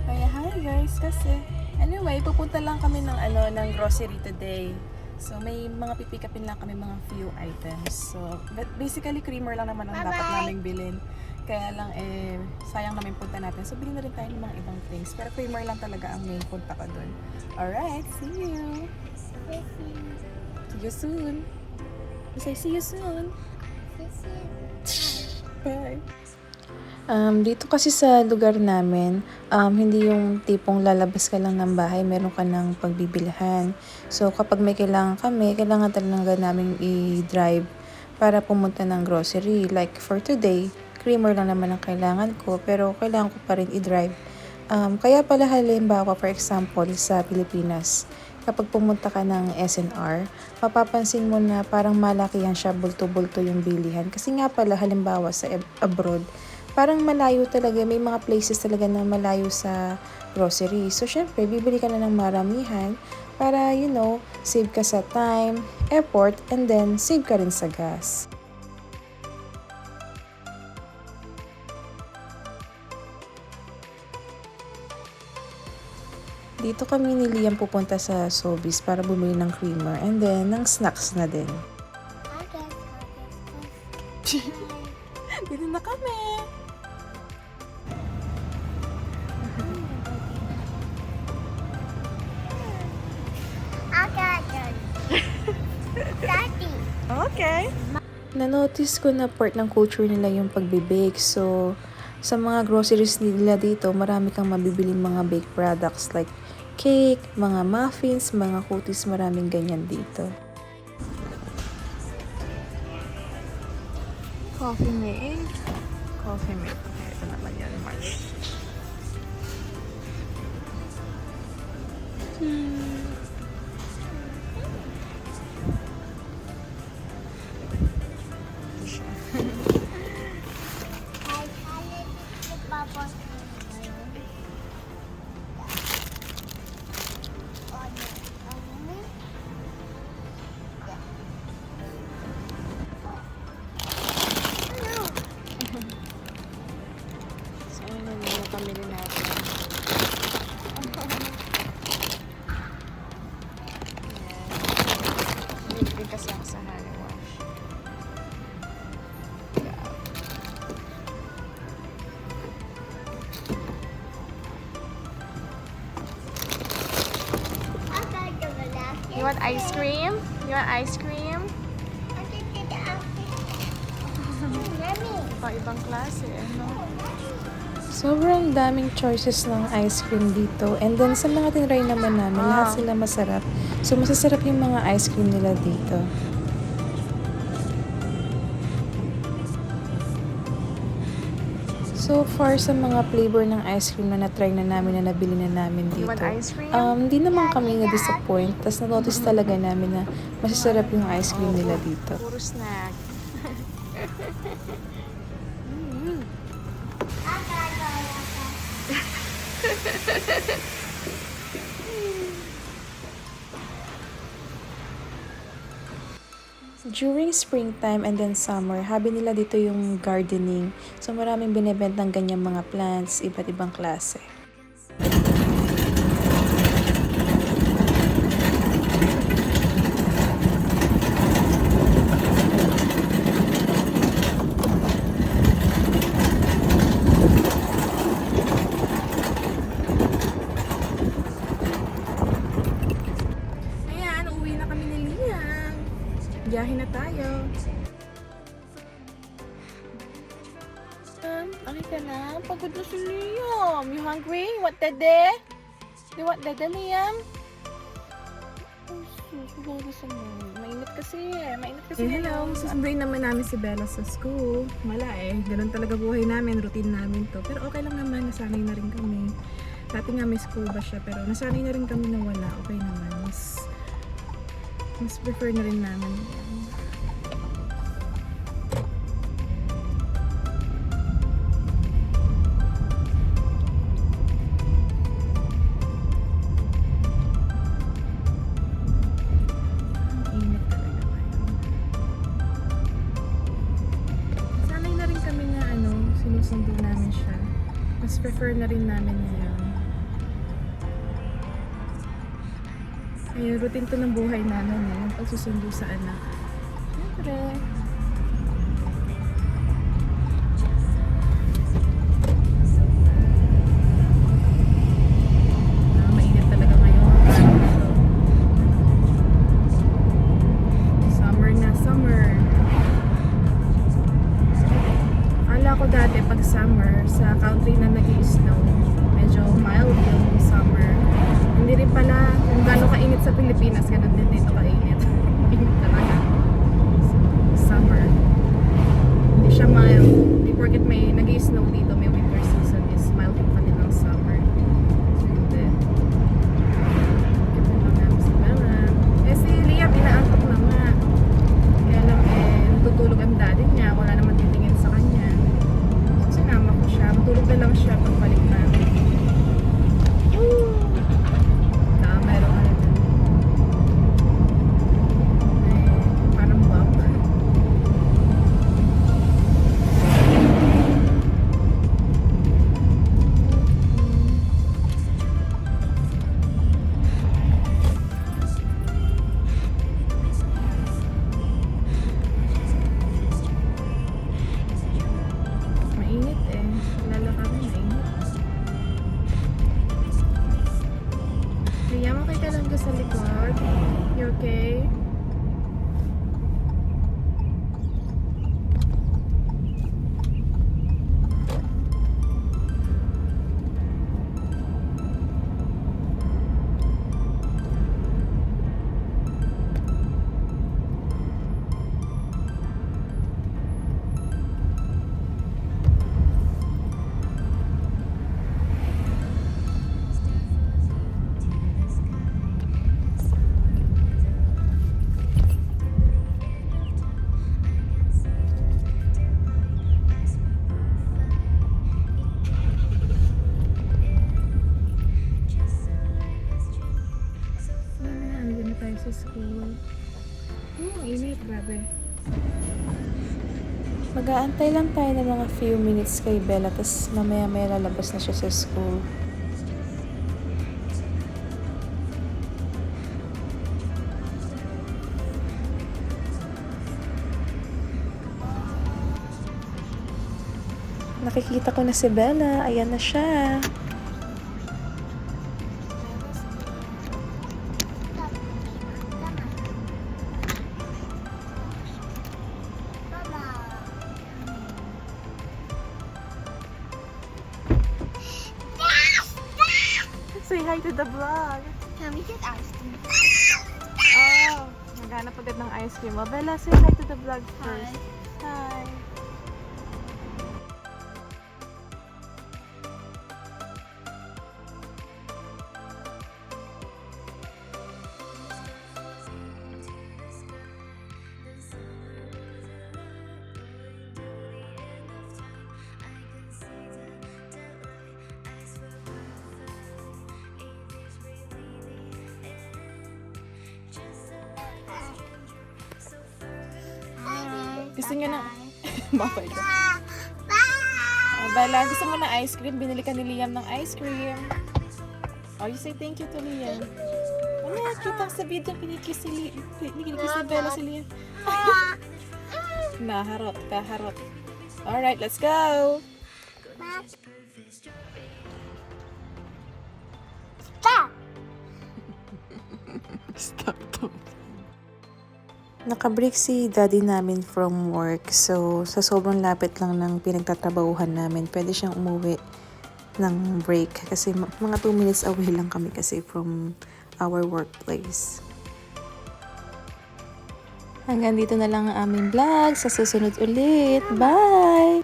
Kaya hi guys, kasi anyway, pupunta lang kami ng grocery today. So may mga pipikapin lang kami mga few items. So but basically creamer lang naman ang dapat naming bilhin. Kaya lang sayang namin punta natin. So bilhin na rin tayo ng mga ibang things. Pero creamer lang talaga ang main punta ko doon. Alright, see you. See you soon. Say see you soon. Bye. Dito kasi sa lugar namin, hindi yung tipong lalabas ka lang ng bahay, meron ka ng pagbibilhan. So, kapag may kailangan kami, kailangan talaga namin i-drive para pumunta ng grocery. Like for today, creamer lang naman ang kailangan ko, pero kailangan ko pa rin i-drive. Kaya pala halimbawa, for example, sa Pilipinas, kapag pumunta ka ng SNR, mapapansin mo na parang malakihan siya, bulto-bulto yung bilihan. Kasi nga pala, halimbawa sa abroad, parang malayo talaga. May mga places talaga na malayo sa grocery. So, syempre, bibili ka na ng maramihan para, save ka sa time, effort, and then save ka rin sa gas. Dito kami ni Liam pupunta sa Sobeys para bumili ng creamer and then ng snacks na din. Dito na kami! Okay. Na-notice ko na part ng culture nila yung pagbe-bake. So, sa mga groceries nila dito, marami kang mabibiling mga bake products like cake, mga muffins, mga cookies, maraming ganyan dito. Coffee mate. Coffee mate. Okay, ito naman yan, March. So, ano na yung pamili natin. Bibili kasi ako sa honey wash. You want ice cream? You want ice cream? Ibang klase, no? Sobrang daming choices ng ice cream dito. And then sa mga tinry naman namin, lahat sila masarap. So masasarap yung mga ice cream nila dito. So far sa mga flavor ng ice cream na na-try na namin na nabili na namin dito. You want ice cream? Di naman kami na-disappoint. Tapos na-notice talaga namin na masasarap yung ice cream nila dito. Puro snack. During springtime and then summer, habi nila dito yung gardening. So maraming binebentang ganyang mga plants, iba't ibang klase. Ayan, uwi na kami ni Liam. Biyahe na tayo. Okay ka na? Pagod na si Liam. You hungry? You want dede? You want dede, Liam? Oh, sus. Mainit kasi. Hello. Susunduin naman namin si Bella sa school. Wala ganun talaga buhay namin. Routine namin to. Pero okay lang naman. Nasanay na rin kami. Dati nga may school ba siya. Pero nasanay na rin kami na wala. Okay naman. Mas prefer na rin namin yan. Init talaga ngayon. Sanay na rin kami na sinusundo Mas prefer na rin namin ngayon. Ayun, routine to ng buhay namin eh. Yung pagsusundo sa anak. Siyempre. Mainit talaga ngayon. Summer na, summer. Akala ko dati pag summer, sa country na nag-i-snow, medyo mild yung summer. Hindi rin pala kung gaano kainit sa Pilipinas, ganun din dito kainit. Init talaga. Summer. Hindi siya mild. Hindi porket may nag-i-snow dito, may winter season is mild yung kanilang summer. So, hindi. Ito lang namin si Bella. Eh si Liam, inaantok na nga. Kaya lang natutulog ang daddy niya. Wala naman titingin sa kanya. So, sinama ko siya. Matulog na lang siya pagbalik namin. Liam, okay ka lang doon sa likod? You okay? Sa school. Init, grabe. Mag-aantay lang tayo ng mga few minutes kay Bella, tapos mamaya-maya lalabas na siya sa school. Nakikita ko na si Bella. Ayan na siya. Say hi to the vlog. Can we get ice cream? Oh, maghanap agad ng ice cream. Oh, Bella, say hi to the vlog first. Hi. Gusto niya na... Bye. Bella, gusto mo na ice cream? Binili ka ni Liam ng ice cream. Oh, you say thank you to Liam. Ano, kita sa video, kinikiss ni Bella si Liam. Naharot, kaharot. Alright, let's go! Stop! Stop to. Nakabreak si daddy namin from work. So, sa sobrang lapit lang ng pinagtatrabahuhan namin, pwede siyang umuwi ng break. Kasi mga 2 minutes away lang kami kasi from our workplace. Hanggang dito na lang ang aming vlog. Sa susunod ulit. Bye!